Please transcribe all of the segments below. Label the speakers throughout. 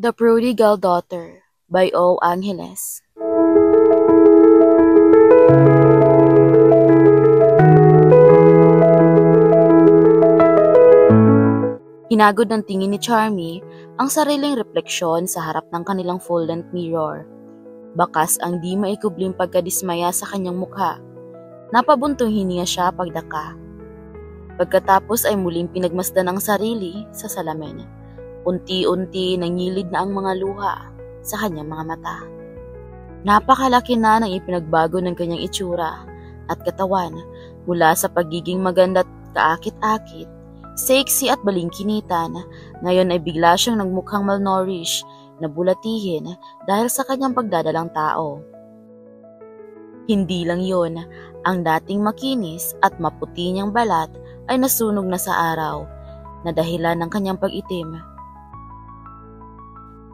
Speaker 1: The Prodigal Daughter by O. Angeles. Hinagod ng tingin ni Charmy ang sariling refleksyon sa harap ng kanilang full-length mirror. Bakas ang di maikubling pagkadismaya sa kanyang mukha. Napabuntong hininga siya pagdaka. Pagkatapos ay muling pinagmasdan ang sarili sa salamin. Unti-unti nangilid na ang mga luha sa kanyang mga mata. Napakalaki na ng ipinagbago ng kanyang itsura at katawan mula sa pagiging maganda at kaakit-akit, sexy at balingkinitan. Ngayon ay bigla siyang nagmukhang malnourished na bulatihin dahil sa kanyang pagdadalang tao. Hindi lang yon, ang dating makinis at maputi niyang balat ay nasunog na sa araw na dahilan ng kanyang pag-itim.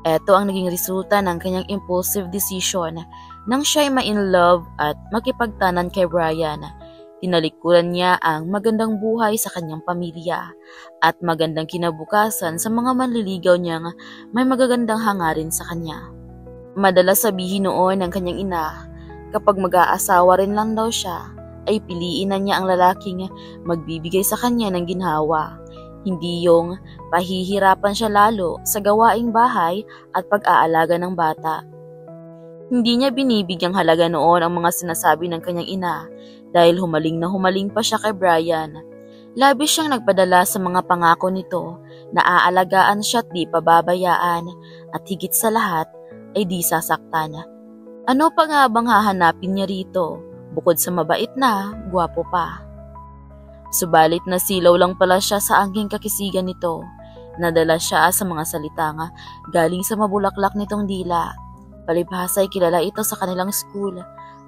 Speaker 1: Ito ang naging resulta ng kanyang impulsive decision nang siya'y ma-in-love at makipagtanan kay Brian. Tinalikuran niya ang magandang buhay sa kanyang pamilya at magandang kinabukasan sa mga manliligaw niyang may magagandang hangarin sa kanya. Madalas sabihin noon ng kanyang ina, kapag mag-aasawa rin lang daw siya, ay piliin na niya ang lalaking magbibigay sa kanya ng ginhawa. Hindi yung pahihirapan siya lalo sa gawaing bahay at pag-aalaga ng bata. Hindi niya binibigyang halaga noon ang mga sinasabi ng kanyang ina dahil humaling na humaling pa siya kay Brian. Labis siyang nagpadala sa mga pangako nito na aalagaan siya at di pababayaan at higit sa lahat ay di sasaktan. Ano pa nga bang hahanapin niya rito bukod sa mabait na gwapo pa? Subalit nasilaw lang pala siya sa angking kakisigan nito. Nadala siya sa mga salita nga galing sa mabulaklak nitong dila. Palibhasa ay kilala ito sa kanilang school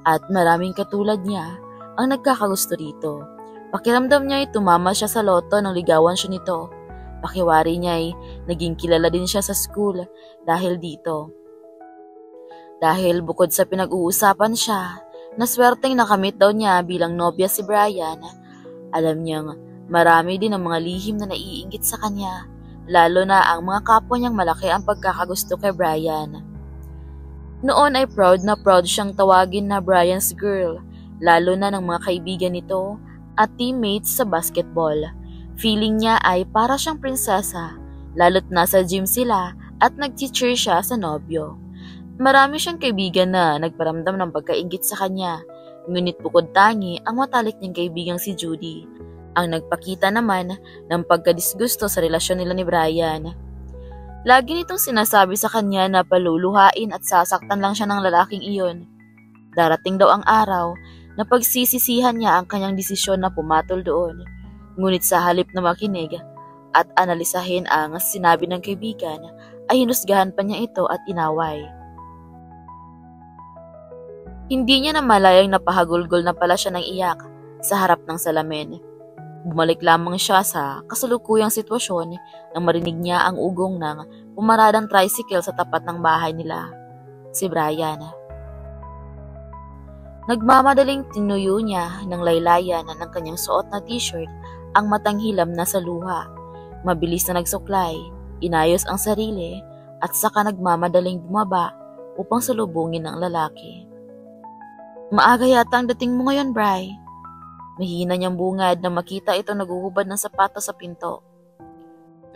Speaker 1: at maraming katulad niya ang nagkakagusto rito. Pakiramdam niya ay tumama siya sa loto nang ligawan siya nito. Pakiwari niya ay naging kilala din siya sa school dahil dito. Dahil bukod sa pinag-uusapan siya, naswerteng nakamit daw niya bilang nobya si Brian. Alam niyang marami din ang mga lihim na naiinggit sa kanya, lalo na ang mga kapwa niyang malaki ang pagkakagusto kay Brian. Noon ay proud na proud siyang tawagin na Brian's girl, lalo na ng mga kaibigan nito at teammates sa basketball. Feeling niya ay para siyang prinsesa, lalo't nasa gym sila at nag-cheer siya sa nobyo. Marami siyang kaibigan na nagparamdam ng pagkainggit sa kanya, ngunit bukod tangi ang matalik niyang kaibigang si Judy, ang nagpakita naman ng pagkadisgusto sa relasyon nila ni Brian. Lagi nitong sinasabi sa kanya na paluluhain at sasaktan lang siya ng lalaking iyon. Darating daw ang araw na pagsisisihan niya ang kanyang desisyon na pumatol doon, ngunit sa halip na makinig at analisahin ang sinabi ng kaibigan, ay hinusgahan pa niya ito at inaway. Hindi niya namalayang napahagulgol na pala siya ng iyak sa harap ng salamin. Bumalik lamang siya sa kasalukuyang sitwasyon nang marinig niya ang ugong ng pumaradang tricycle sa tapat ng bahay nila, si Brian. Nagmamadaling tinuyo niya ng laylayan ng kanyang suot na t-shirt ang matang hilam na sa luha. Mabilis na nagsuklay, inayos ang sarili at saka nagmamadaling bumaba upang salubungin ang lalaki. Maaga yata ang dating mo ngayon, Bri. Mahina niyang bungad na makita ito naguhubad ng sapatos sa pinto.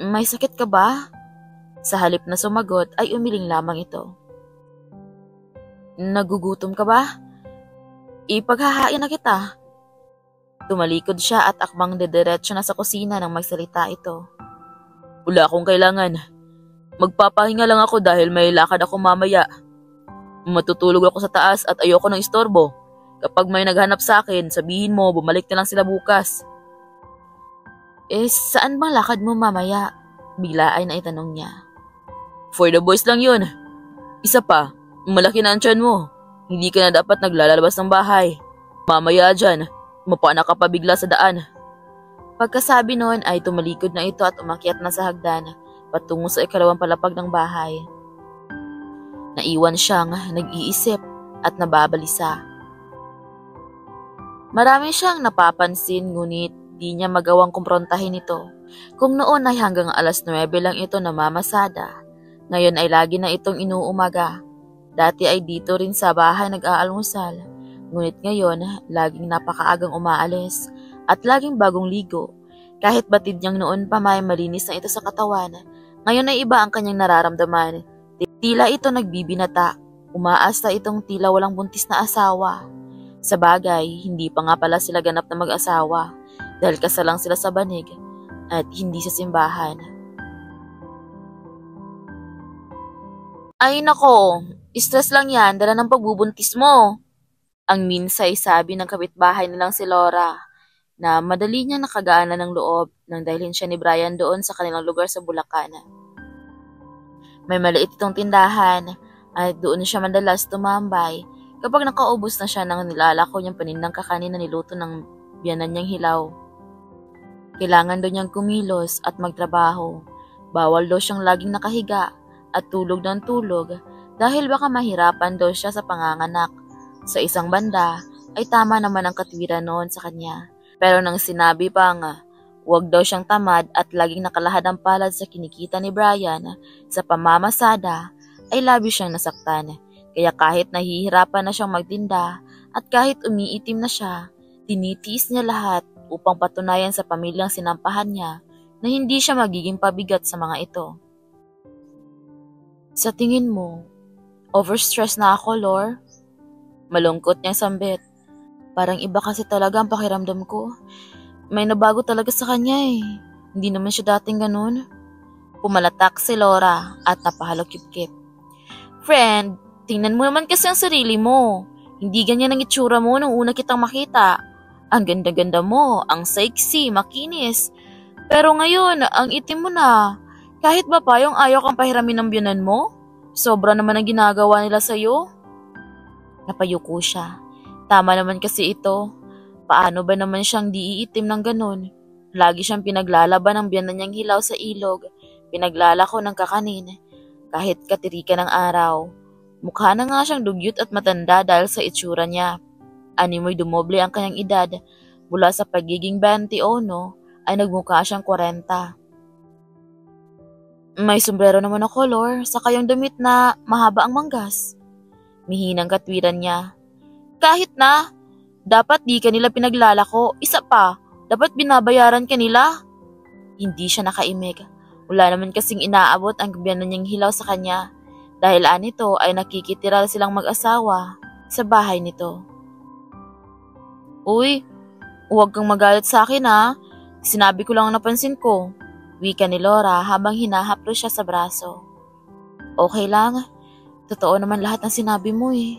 Speaker 1: May sakit ka ba? Sa halip na sumagot ay umiling lamang ito. Nagugutom ka ba? Ipaghahain na kita. Tumalikod siya at akmang dediretso na sa kusina nang magsalita ito. Wala akong kailangan. Magpapahinga lang ako dahil may lakad ako mamaya. Matutulog ako sa taas at ayoko ng istorbo. Kapag may naghanap sa akin, sabihin mo bumalik na lang sila bukas. Saan bang lakad mo mamaya? Bigla ay naitanong niya. For the boys lang yun. Isa pa, malaki na ang tiyan mo. Hindi ka na dapat naglalabas ng bahay. Mamaya dyan, mapana ka pa bigla sa daan. Pagkasabi noon ay tumalikod na ito at umakyat na sa hagdan patungo sa ikalawang palapag ng bahay. Naiwan siyang nag-iisip at nababalisa. Marami siyang napapansin ngunit di niya magawang kumprontahin ito. Kung noon ay hanggang alas 9 lang ito namamasada, Ngayon ay lagi na itong inuumaga. Dati ay dito rin sa bahay nag-aalmusal. Ngunit ngayon, laging napakaagang umaalis at laging bagong ligo. Kahit batid niyang noon pa may malinis na ito sa katawan, ngayon ay iba ang kanyang nararamdaman. Tila ito nagbibinata. Umaasta itong tila walang buntis na asawa. Sa bagay, hindi pa nga pala sila ganap na mag-asawa dahil kasal lang sila sa banig at hindi sa simbahan. Ay nako, stress lang yan, dala ng pagbubuntis mo. Ang minsay sabi ng kapitbahay nilang si Laura na madali niya nakagaanan ng loob nang dalhin siya ni Brian doon sa kanilang lugar sa Bulacan. May maliit itong tindahan at doon siya madalas tumambay kapag nakaubos na siya ng nilalako niyang panindang kakanin na niluto ng biyanan niyang hilaw. Kailangan daw niyang kumilos at magtrabaho. Bawal daw siyang laging nakahiga at tulog ng tulog dahil baka mahirapan daw siya sa panganganak. Sa isang banda ay tama naman ang katwiran noon sa kanya. Pero nang sinabi pa nga, huwag daw siyang tamad at laging nakalahad ang palad sa kinikita ni Brian sa pamamasada, ay labis siyang nasaktan. Kaya kahit nahihirapan na siyang magtinda at kahit umiitim na siya, tinitiis niya lahat upang patunayan sa pamilyang sinampahan niya na hindi siya magiging pabigat sa mga ito. Sa tingin mo, overstress na ako, Lor? Malungkot niyang sambit. Parang iba kasi talaga ang pakiramdam ko. May nabago talaga sa kanya eh. Hindi naman siya dating ganun. Pumalatak si Laura at napahalokip-kip. Friend, tingnan mo naman kasi ang sarili mo. Hindi ganyan ang itsura mo nung una kitang makita. Ang ganda-ganda mo, ang sexy, makinis. Pero ngayon, ang itim mo na. Kahit ba pa yung ayaw kang pahiramin ng biyanan mo? Sobra naman ang ginagawa nila sa'yo. Napayuko siya. Tama naman kasi ito. Paano ba naman siyang diiitim ng ganun? Lagi siyang pinaglalaban ng biyanan niyang hilaw sa ilog. Pinaglalako ng kakanin. Kahit katirikan ng araw. Mukha na nga siyang dugyot at matanda dahil sa itsura niya. Animoy dumoble ang kanyang edad. Mula sa pagiging 21 ay nagmukha siyang 40. May sombrero naman ako, Lor, saka yung damit na mahaba ang manggas. Mihinang katwiran niya. Kahit na, dapat di kanila pinaglalako. Isa pa, dapat binabayaran kanila. Hindi siya nakaimik. Wala naman kasing inaabot ang biyanan niyang hilaw sa kanya. Dahil anito ay nakikitira silang mag-asawa sa bahay nito. Uy, huwag kang magalit sa akin ha. Sinabi ko lang ang napansin ko. Wika ni Laura habang hinahaplo siya sa braso. Okay lang. Totoo naman lahat ng sinabi mo eh.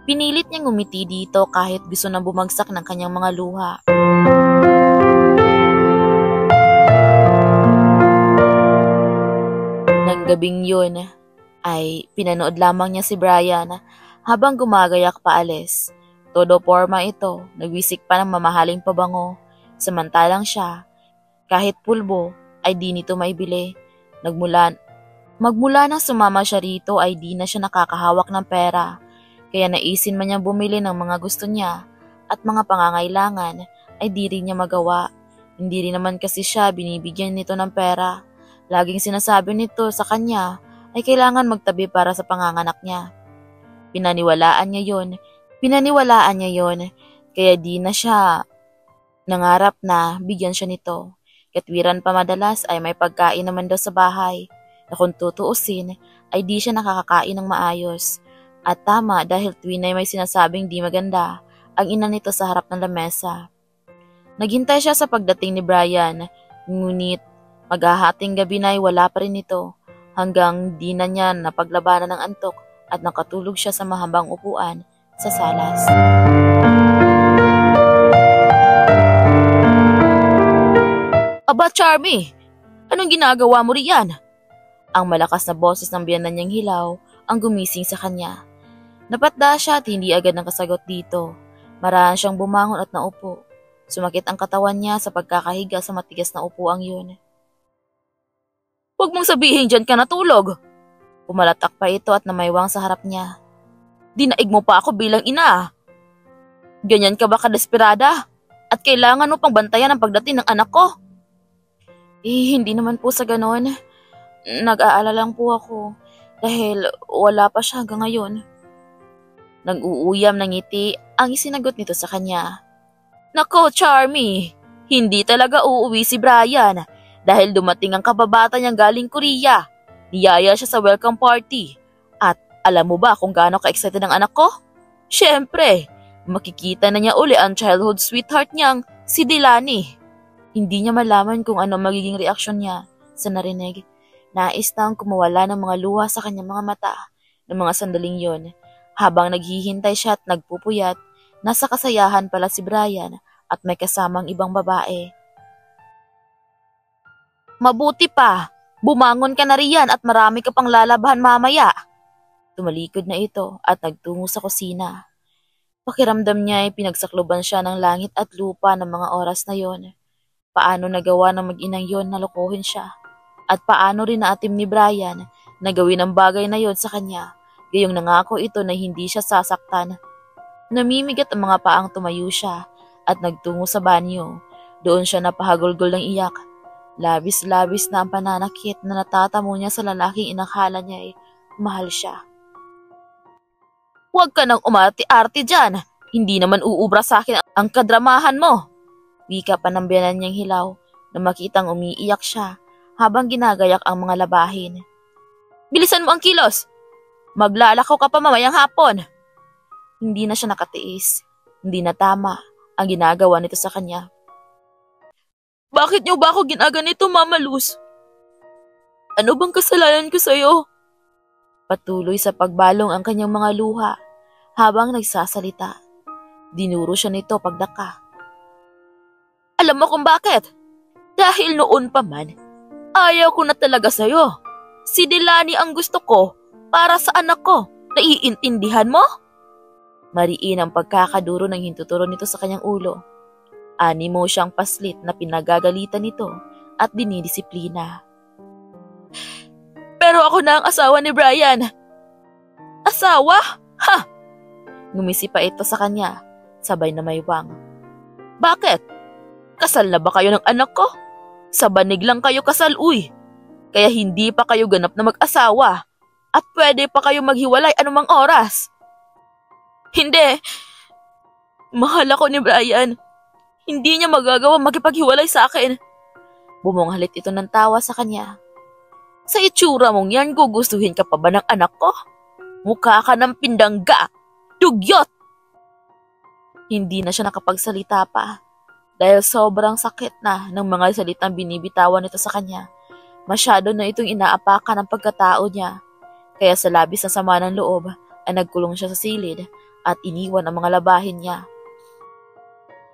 Speaker 1: Pinilit niyang ngumiti dito kahit gusto nang bumagsak ng kanyang mga luha. Nang gabing yun ay pinanood lamang niya si Brian habang gumagayak paalis. Todo forma ito, nagwisik pa ng mamahaling pabango. Samantalang siya, kahit pulbo, ay di nito maibili. Magmula nang sumama siya rito ay di na siya nakakahawak ng pera. Kaya naisin man niyang bumili ng mga gusto niya at mga pangangailangan ay di rin niya magawa. Hindi rin naman kasi siya binibigyan nito ng pera. Laging sinasabi nito sa kanya ay kailangan magtabi para sa panganganak niya. Pinaniwalaan niya yon, kaya di na siya nangarap na bigyan siya nito. Katwiran pa madalas ay may pagkain naman daw sa bahay na kung tutuusin ay di siya nakakakain ng maayos. At tama dahil tuwin ay may sinasabing di maganda ang ina nito sa harap ng lamesa. Naghintay siya sa pagdating ni Brian, ngunit maghahating gabi na ay wala pa rin ito hanggang di na niya napaglabanan ng antok at nakatulog siya sa mahabang upuan sa salas. Aba, Charmy! Anong ginagawa mo riyan? Ang malakas na boses ng biyanan niyang hilaw ang gumising sa kanya. Napatda siya at hindi agad nakasagot dito. Marahan siyang bumangon at naupo. Sumakit ang katawan niya sa pagkakahiga sa matigas na upuang yun. Huwag mong sabihin dyan ka natulog! Pumalatak pa ito at namaywang sa harap niya. Dinaig mo pa ako bilang ina. Ganyan ka ba kadesperada? At kailangan mo pang bantayan ang pagdating ng anak ko? Hindi naman po sa ganon. Nag-aalala lang po ako dahil wala pa siya hanggang ngayon. Nag-uuyam ng ngiti ang isinagot nito sa kanya. Nako, Charmy, hindi talaga uuwi si Brian dahil dumating ang kababata niyang galing Korea. Niyaya siya sa welcome party. At alam mo ba kung gaano ka-excited ang anak ko? Siyempre, makikita na niya uli ang childhood sweetheart niyang si Delaney. Hindi niya malaman kung ano magiging reaksyon niya sa narinig. Nais nang kumawala ng mga luha sa kanyang mga mata ng mga sandaling yon. Habang naghihintay siya at nagpupuyat, nasa kasayahan pala si Brian at may kasamang ibang babae. Mabuti pa, bumangon ka na riyan at marami ka pang lalabahan mamaya. Tumalikod na ito at nagtungo sa kusina. Pakiramdam niya ay pinagsakloban siya ng langit at lupa ng mga oras na yon. Paano nagawa ng mag-inang yon na lokohin siya? At paano rin naatim ni Brian na gawin ang bagay na yon sa kanya? Gayong nangako ito na hindi siya sasaktan. Namimigat ang mga paang tumayo siya at nagtungo sa banyo. Doon siya napahagulgol ng iyak. Labis-labis na ang pananakit na natatamo niya sa lalaking inakala niya ay mahal siya. Huwag ka nang umarte-arte dyan. Hindi naman uubra sa akin ang kadramahan mo. Wika pa ng biyanan niyang hilaw na makitang umiiyak siya habang ginagayak ang mga labahin. Bilisan mo ang kilos! Maglalakaw ka pa mamayang hapon! Hindi na siya nakatiis. Hindi na tama ang ginagawa nito sa kanya. Bakit niyo ba ako ginaganito, Mama Luz? Ano bang kasalanan ko sa'yo? Patuloy sa pagbalong ang kanyang mga luha habang nagsasalita. Dinuro siya nito pagdaka. Alam mo kung bakit? Dahil noon pa man, ayaw ko na talaga sa'yo. Si Delaney ang gusto ko para sa anak ko. Naiintindihan mo? Mariin ang pagkakaduro ng hintuturo nito sa kanyang ulo. Animo siyang paslit na pinagagalitan nito at dinidisiplina. Pero ako na ang asawa ni Brian. Asawa? Ha! Ngumisi pa ito sa kanya, sabay na may wang. Bakit? Kasal na ba kayo ng anak ko? Sa banig lang kayo kasal, uy. Kaya hindi pa kayo ganap na mag-asawa. At pwede pa kayo maghiwalay anumang oras. Hindi. Mahal ako ni Brian. Hindi niya magagawa makipaghiwalay sa akin. Bumunghalit ito ng tawa sa kanya. Sa itsura mong yan, gugustuhin ka pa ba ng anak ko? Mukha ka ng pindangga. Dugyot! Hindi na siya nakapagsalita pa. Dahil sobrang sakit na ng mga salitang binibitawan nito sa kanya. Masyado na itong inaapakan ang pagkatao niya. Kaya sa labis na sama ng loob ay nagkulong siya sa silid at iniwan ang mga labahin niya.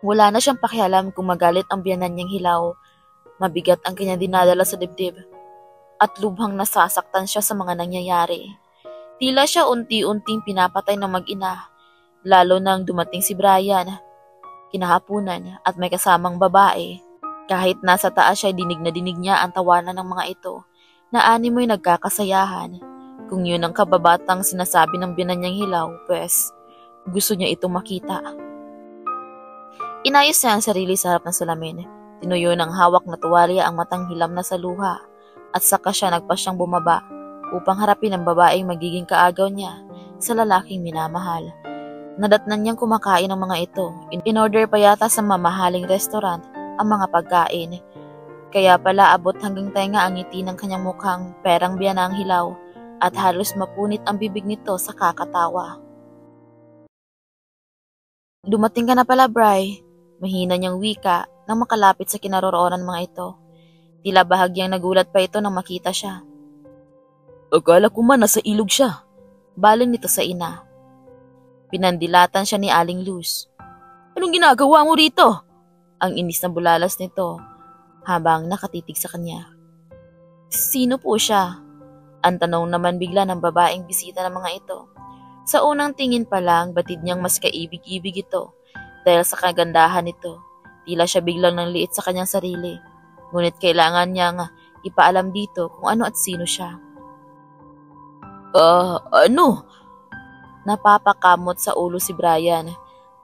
Speaker 1: Wala na siyang pakialam kung magalit ang biyanan niyang hilaw. Mabigat ang kanyang dinadala sa dibdib. At lubhang nasasaktan siya sa mga nangyayari. Tila siya unti-unting pinapatay ng mag-ina. Lalo nang dumating si Brian. Kinahapunan at may kasamang babae. Kahit nasa taas siya, dinig na dinig niya ang tawanan ng mga ito. Na animo'y nagkakasayahan. Kung yun ang kababatang sinasabi ng biyanan niyang hilaw, pues gusto niya itong makita. Inayos niya ang sarili sa harap ng salamin. Tinuyo ng hawak na tuwalya ang matang hilam na sa luha. At saka siya nagpasyang bumaba upang harapin ang babaeng magiging kaagaw niya sa lalaking minamahal. Nadatnan niyang kumakain ang mga ito. In order pa yata sa mamahaling restaurant ang mga pagkain. Kaya pala abot hanggang tenga ang ngiti ng kanyang mukhang perang biyanang hilaw at halos mapunit ang bibig nito sa kakatawa. Dumating ka na pala, Bri. Mahina niyang wika nang makalapit sa kinaroroonan mga ito. Tila bahagyang nagulat pa ito nang makita siya. Akala ko man nasa ilog siya. Baling nito sa ina. Pinandilatan siya ni Aling Luz. Anong ginagawa mo rito? Ang inis na bulalas nito habang nakatitig sa kanya. Sino po siya? Ang tanong naman bigla ng babaeng bisita ng mga ito. Sa unang tingin pa lang, batid niyang mas kaibig-ibig ito dahil sa kagandahan nito. Tila siya biglang nang liit sa kanyang sarili. Ngunit kailangan niyang ipaalam dito kung ano at sino siya. Ano? Napapakamot sa ulo si Brian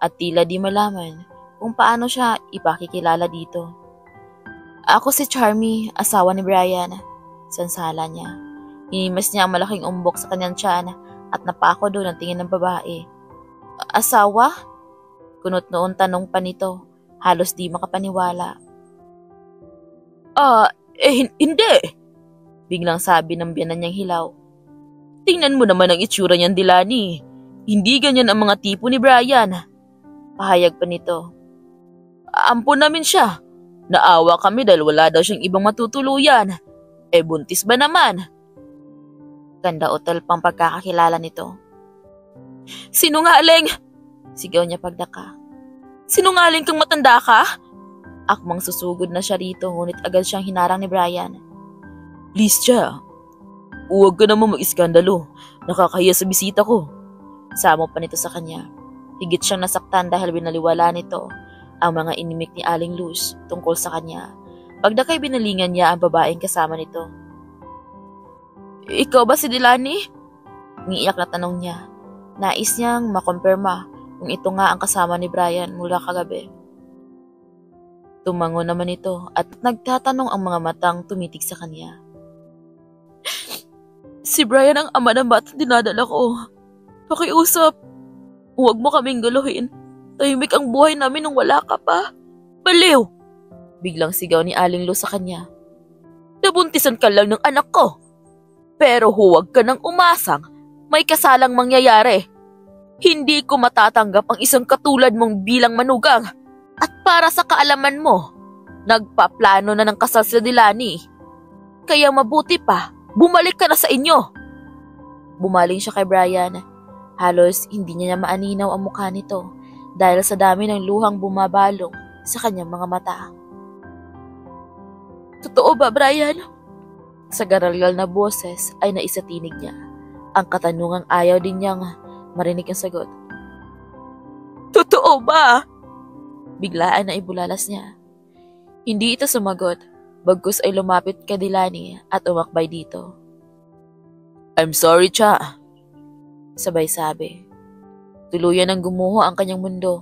Speaker 1: at tila di malaman kung paano siya ipakikilala dito. Ako si Charmy, asawa ni Brian. Sansala niya. Hinimas niya ang malaking umbok sa kanyang tiyan at napako doon ang tingin ng babae. Asawa? Kunot noon tanong pa nito, halos di makapaniwala. Hindi. Biglang sabi ng biyanan niyang hilaw. Tingnan mo naman ang itsura niyan, Dilani. Hindi ganyan ang mga tipo ni Brian. Pahayag pa nito. Ampun namin siya. Naawa kami dahil wala daw siyang ibang matutuluyan. Buntis ba naman? Ganda otal pang pagkakakilala nito. Sinungaling! Sigaw niya pagdaka. Sinungaling kang matanda ka? Akmang susugod na siya rito ngunit agad siyang hinarang ni Brian. Please siya. Huwag ka naman mag-iskandalo. Nakakahiya sa bisita ko. Samo pa nito sa kanya. Higit siyang nasaktan dahil binaliwala nito ang mga inimik ni Aling Luz tungkol sa kanya. Pagdakay binalingan niya ang babaeng kasama nito. Ikaw ba si Dilani? Ngiiyak na tanong niya. Nais niyang makumpirma kung ito nga ang kasama ni Brian mula kagabi. Tumango naman ito at nagtatanong ang mga matang tumitig sa kanya. Si Brian ang ama ng batang dinadala ko. Pakiusap. Huwag mo kaming galuhin. Tahimik ang buhay namin nung wala ka pa. Baliw! Biglang sigaw ni Aling Luz sa kanya. Nabuntisan ka lang ng anak ko. Pero huwag ka nang umasang may kasalang mangyayari. Hindi ko matatanggap ang isang katulad mong bilang manugang. At para sa kaalaman mo, nagpaplano na ng kasal si Dilani. Kaya mabuti pa, bumalik ka na sa inyo. Bumaling siya kay Brian. Halos hindi niya maaninaw ang mukha nito dahil sa dami ng luhang bumabalong sa kanyang mga mata. Totoo ba, Brian? Sa garalgal na boses ay naisatinig niya. Ang katanungang ayaw din niyang marinig ang sagot. Totoo ba? Biglaan na ibulalas niya. Hindi ito sumagot, bagkus ay lumapit kay Dilani at umakbay dito. I'm sorry, Cha. Sabay sabi. Tuluyan ang gumuho ang kanyang mundo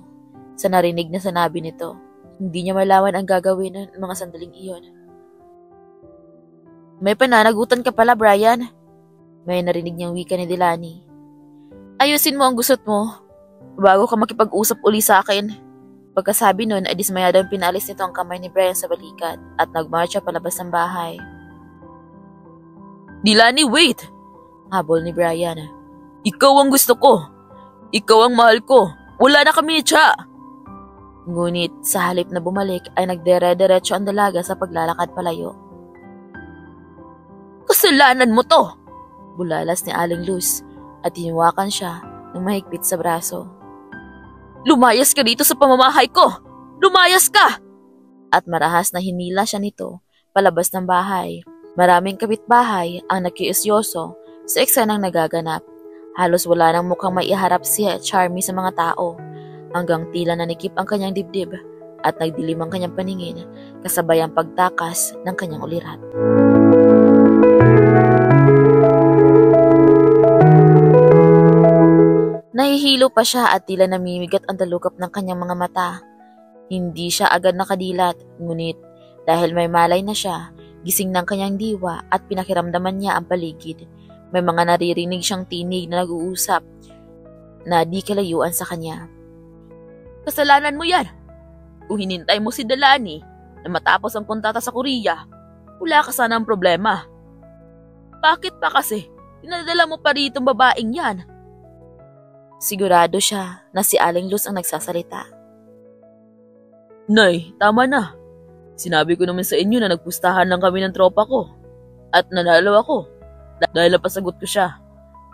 Speaker 1: sa narinig na sanabi nito. Hindi niya malaman ang gagawin ng mga sandaling iyon. May pananagutan ka pala, Brian. May narinig niyang wika ni Dilani. Ayusin mo ang gusot mo bago ka makipag-usap uli sa akin. Pagkasabi nun ay dismayadong pinalis nito ang kamay ni Brian sa balikat at nagmarcha palabas ng bahay. Dilani, wait! Habol ni Brian. Ikaw ang gusto ko. Ikaw ang mahal ko. Wala na kami, Cha! Ngunit sa halip na bumalik ay nagdere-derecho ang dalaga sa paglalakad palayo. Kasalanan mo to! Bulalas ni Aling Luz at hiniwakan siya ng mahigpit sa braso. Lumayas ka dito sa pamamahay ko! Lumayas ka! At marahas na hinila siya nito palabas ng bahay. Maraming kapitbahay ang nakiusyoso sa eksenang nagaganap. Halos wala nang mukhang maiharap si Charmy sa mga tao hanggang tila nanikip ang kanyang dibdib at nagdilim ang kanyang paningin kasabay ang pagtakas ng kanyang ulirat. Nahihilo pa siya at tila namimigat ang talukap ng kanyang mga mata. Hindi siya agad nakadilat, ngunit dahil may malay na siya, gising ng kanyang diwa at pinakiramdaman niya ang paligid. May mga naririnig siyang tinig na nag-uusap na di kalayuan sa kanya. Kasalanan mo yan! Kung hinintay mo si Dilani na matapos ang kontata sa Korea, wala ka sana ang problema. Bakit pa kasi? Dinadala mo pa rito ang babaeng yan. Sigurado siya na si Aling Luz ang nagsasalita. Nay, tama na. Sinabi ko naman sa inyo na nagpustahan lang kami ng tropa ko. At nanalo ako. Dahil napasagot ko siya.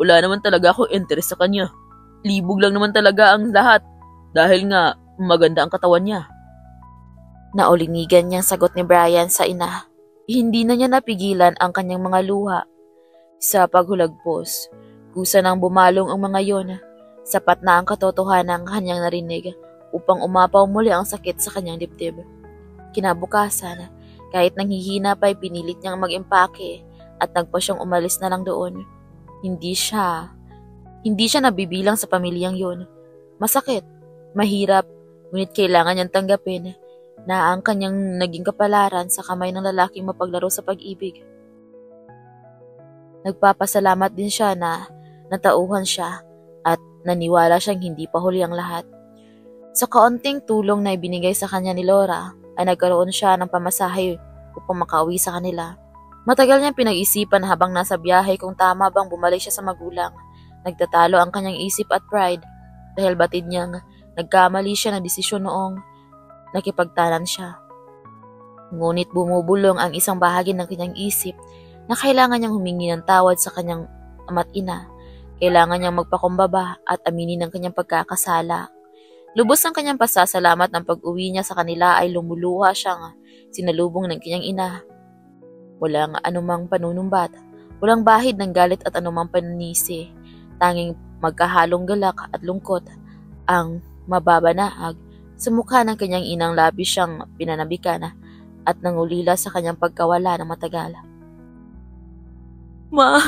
Speaker 1: Wala naman talaga akong interest sa kanya. Libog lang naman talaga ang lahat. Dahil nga maganda ang katawan niya. Naulinigan niyang sagot ni Brian sa ina. Hindi na niya napigilan ang kanyang mga luha. Sa paghulagpos, kusa nang bumalong ang mga yon. Sapat na ang katotohanan ng kanyang narinig upang umapaw muli ang sakit sa kanyang dibdib. Kinabukasan, kahit nanghihina pa ay pinilit niyang mag-impake at nagpa siyang umalis na lang doon. Hindi siya nabibilang sa pamilyang yon. Masakit, mahirap, ngunit kailangan niyang tanggapin na ang kanyang naging kapalaran sa kamay ng lalaking mapaglaro sa pag-ibig. Nagpapasalamat din siya na natauhan siya at naniwala siyang hindi pa huli ang lahat. Sa kaunting tulong na ibinigay sa kanya ni Laura ay nagkaroon siya ng pamasahe upang makauwi sa kanila. Matagal niyang pinag-isipan habang nasa biyahe kung tama bang bumalik siya sa magulang. Nagtatalo ang kanyang isip at pride dahil batid niyang nagkamali siya ng desisyon noong nakipagtanan siya. Ngunit bumubulong ang isang bahagi ng kanyang isip na kailangan niyang humingi ng tawad sa kanyang ama't ina. Kailangan niyang magpakumbaba at aminin ang kanyang pagkakasala. Lubos ang kanyang pasasalamat ng pag-uwi niya sa kanila ay lumuluha siyang sinalubong ng kanyang ina. Walang anumang panunumbat, walang bahid ng galit at anumang panunisi. Tanging magkahalong galak at lungkot ang mababanaag sa mukha ng kanyang inang labis siyang pinanabikan at nangulila sa kanyang pagkawala ng matagal. Ma,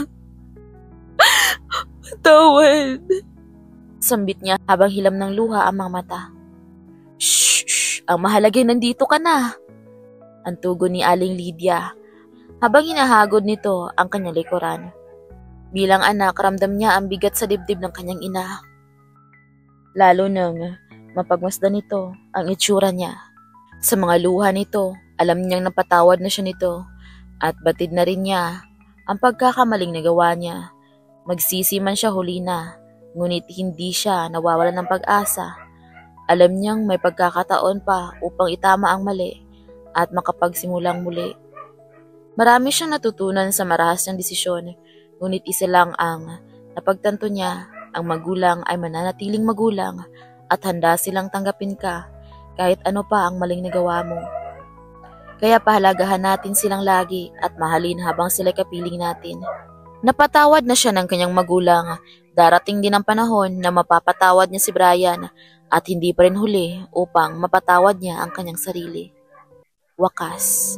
Speaker 1: patawad. Sambit niya habang hilam ng luha ang mga mata. Shh, ang mahalaga nandito ka na. Ang tugon ni Aling Lydia habang hinahagod nito ang kanyang likuran. Bilang anak, ramdam niya ang bigat sa dibdib ng kanyang ina. Lalo nang mapagmasdan nito ang itsura niya. Sa mga luha nito, alam niyang napatawad na siya nito at batid na rin niya ang pagkakamaling nagawa niya. Magsisi man siya huli na, ngunit hindi siya nawawalan ng pag-asa. Alam niyang may pagkakataon pa upang itama ang mali at makapagsimulang muli. Marami siyang natutunan sa marahas niyang desisyon, ngunit isa lang ang napagtanto niya, ang magulang ay mananatiling magulang at handa silang tanggapin ka kahit ano pa ang maling nagawa mo. Kaya pahalagahan natin silang lagi at mahalin habang sila'y kapiling natin. Napatawad na siya ng kanyang magulang. Darating din ang panahon na mapapatawad niya si Brian at hindi pa rin huli upang mapatawad niya ang kanyang sarili. Wakas.